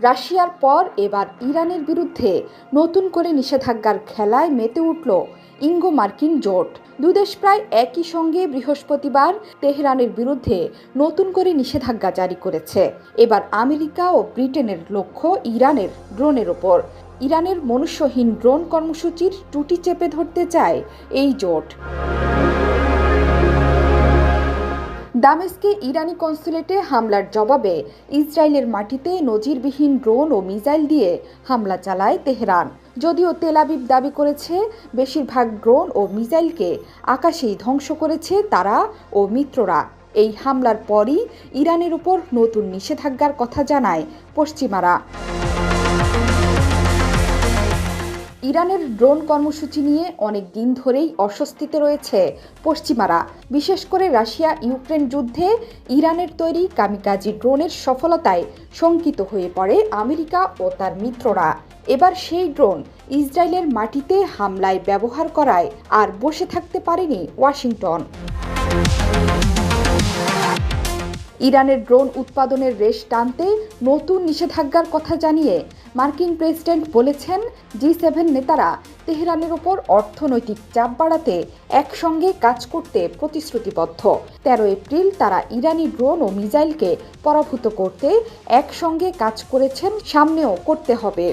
রাশিয়ার পর এবার ইরানের বিরুদ্ধে নতুন করে নিষেধাজ্ঞার খেলায় মেতে উঠল ইঙ্গো-মার্কিন জোট। দুদেশ প্রায় একই সঙ্গে বৃহস্পতিবার তেহরানের বিরুদ্ধে নতুন করে নিষেধাজ্ঞা জারি করেছে। এবার আমেরিকা ও ব্রিটেনের লক্ষ্য ইরানের ড্রোনের ওপর। ইরানের মনুষ্যহীন ড্রোন কর্মসূচির টুটি চেপে ধরতে চায় এই জোট। দামেস্কে ইরানি কনসুলেটে হামলার জবাবে ইসরায়েলের মাটিতে নজিরবিহীন ড্রোন ও মিসাইল দিয়ে হামলা চালায় তেহরান। যদিও তেল আবিব দাবি করেছে বেশিরভাগ ড্রোন ও মিসাইলকে আকাশেই ধ্বংস করেছে তারা ও মিত্ররা। এই হামলার পরই ইরানের উপর নতুন নিষেধাজ্ঞার কথা জানায় পশ্চিমারা। ইরানের ড্রোন কর্মসূচি নিয়ে অনেক দিন ধরেই অস্বস্তিতে রয়েছে পশ্চিমারা। বিশেষ করে রাশিয়া ইউক্রেন যুদ্ধে ইরানের তৈরি কামিকাজি ড্রোনের সফলতায় শঙ্কিত হয়ে পড়ে আমেরিকা ও তার মিত্ররা। এবার সেই ড্রোন ইসরায়েলের মাটিতে হামলায় ব্যবহার করায় আর বসে থাকতে পারেনি ওয়াশিংটন। ইরানের ড্রোন উৎপাদনের রেশ টানতে নতুন নিষেধাজ্ঞার কথা জানিয়ে মার্কিন প্রেসিডেন্ট বলেছেন, G7 নেতারা তেহরানের ওপর অর্থনৈতিক চাপ বাড়াতে একসঙ্গে কাজ করতে প্রতিশ্রুতিবদ্ধ। 13 এপ্রিল তারা ইরানি ড্রোন ও মিসাইলকে পরাভূত করতে একসঙ্গে কাজ করেছেন, সামনেও করতে হবে।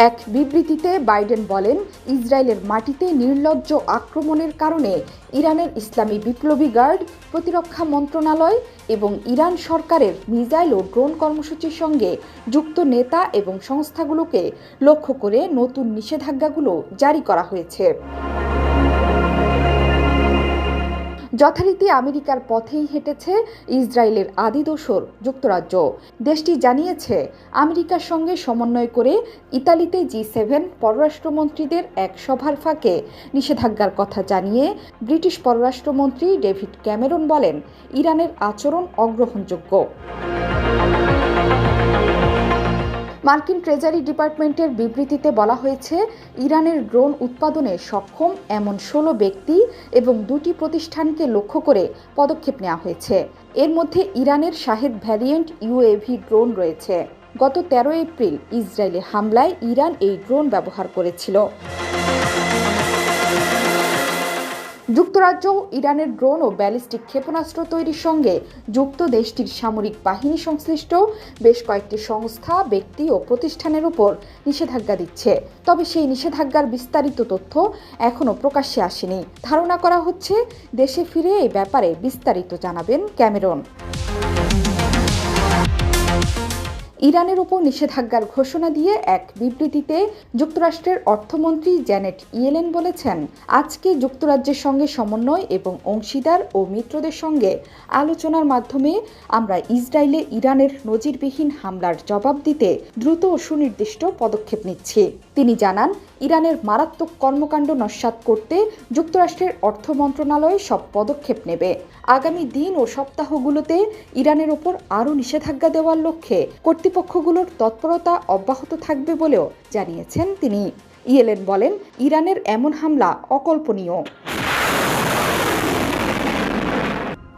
এক বিবৃতিতে বাইডেন বলেন, ইসরায়েলের মাটিতে নির্লজ্জ আক্রমণের কারণে ইরানের ইসলামী বিপ্লবী গার্ড, প্রতিরক্ষা মন্ত্রণালয় এবং ইরান সরকারের মিসাইল ও ড্রোন কর্মসূচির সঙ্গে যুক্ত নেতা এবং সংস্থাগুলোকে লক্ষ্য করে নতুন নিষেধাজ্ঞাগুলো জারি করা হয়েছে। যথারীতি আমেরিকার পথেই হেঁটেছে ইসরায়েলের আদি দোসর যুক্তরাজ্য। দেশটি জানিয়েছে, আমেরিকার সঙ্গে সমন্বয় করে ইতালিতে G7 পররাষ্ট্রমন্ত্রীদের এক সভার ফাঁকে নিষেধাজ্ঞার কথা জানিয়ে ব্রিটিশ পররাষ্ট্রমন্ত্রী ডেভিড ক্যামেরন বলেন, ইরানের আচরণ অগ্রহণযোগ্য। মার্কিন ট্রেজারি ডিপার্টমেন্টের বিবৃতিতে বলা হয়েছে, ইরানের ড্রোন উৎপাদনে সক্ষম এমন 16 ব্যক্তি এবং 2টি প্রতিষ্ঠানকে লক্ষ্য করে পদক্ষেপ নেওয়া হয়েছে। এর মধ্যে ইরানের শাহেদ ভ্যারিয়েন্ট UAV ড্রোন রয়েছে। গত 13 এপ্রিল ইসরায়েলে হামলায় ইরান এই ড্রোন ব্যবহার করেছিল। যুক্তরাজ্য ইরানের ড্রোন ও ব্যালিস্টিক ক্ষেপণাস্ত্র তৈরির সঙ্গে যুক্ত দেশটির সামরিক বাহিনী সংশ্লিষ্ট বেশ কয়েকটি সংস্থা, ব্যক্তি ও প্রতিষ্ঠানের উপর নিষেধাজ্ঞা দিচ্ছে। তবে সেই নিষেধাজ্ঞার বিস্তারিত তথ্য এখনও প্রকাশ্যে আসেনি। ধারণা করা হচ্ছে, দেশে ফিরে এই ব্যাপারে বিস্তারিত জানাবেন ক্যামেরন। ইরানের উপর নিষেধাজ্ঞার ঘোষণা দিয়ে এক বিবৃতিতে যুক্তরাষ্ট্রের অর্থমন্ত্রী জ্যানেট ইয়েলেন বলেছেন, আজকে যুক্তরাজ্যের সঙ্গে সমন্বয় এবং অংশীদার ও মিত্রদের সঙ্গে আলোচনার মাধ্যমে আমরা ইসরায়েলে ইরানের নজিরবিহীন হামলার জবাব দিতে দ্রুত ও সুনির্দিষ্ট পদক্ষেপ নিচ্ছি। তিনি জানান, ইরানের মারাত্মক কর্মকাণ্ড নস্যাৎ করতে যুক্তরাষ্ট্রের অর্থ মন্ত্রণালয় সব পদক্ষেপ নেবে। আগামী দিন ও সপ্তাহগুলোতে ইরানের ওপর আরও নিষেধাজ্ঞা দেওয়ার লক্ষ্যে কর্তৃপক্ষগুলোর তৎপরতা অব্যাহত থাকবে বলেও জানিয়েছেন তিনি। ইয়েলেন বলেন, ইরানের এমন হামলা অকল্পনীয়।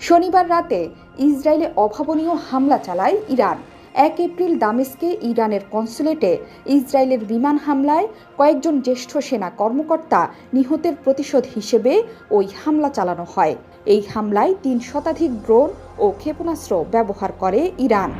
শনিবার রাতে ইসরায়েলে অভাবনীয় হামলা চালায় ইরান। 1 এপ্রিল দামেস্কে ইরানের কনসুলেটে ইসরায়েলের বিমান হামলায় কয়েকজন জ্যেষ্ঠ সেনা কর্মকর্তা নিহতের প্রতিশোধ হিসেবে ওই হামলা চালানো হয়। এই হামলায় 3 শতাধিক ড্রোন ও ক্ষেপণাস্ত্র ব্যবহার করে ইরান।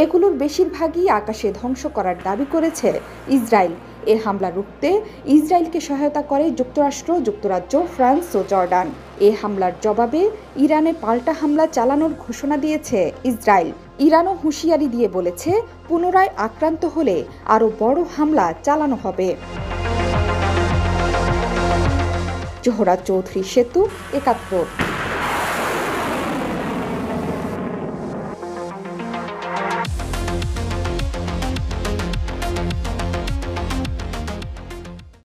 এগুলোর বেশিরভাগই আকাশে ধ্বংস করার দাবি করেছে ইসরায়েল। এ হামলা রুখতে ইসরায়েলকে সহায়তা করে যুক্তরাষ্ট্র, যুক্তরাজ্য, ফ্রান্স ও জর্ডান। এ হামলার জবাবে ইরানে পাল্টা হামলা চালানোর ঘোষণা দিয়েছে ইসরায়েল। ইরানও হুঁশিয়ারি দিয়ে বলেছে, পুনরায় আক্রান্ত হলে আরও বড় হামলা চালানো হবে। জোহরা চৌধুরী, সেতু 71।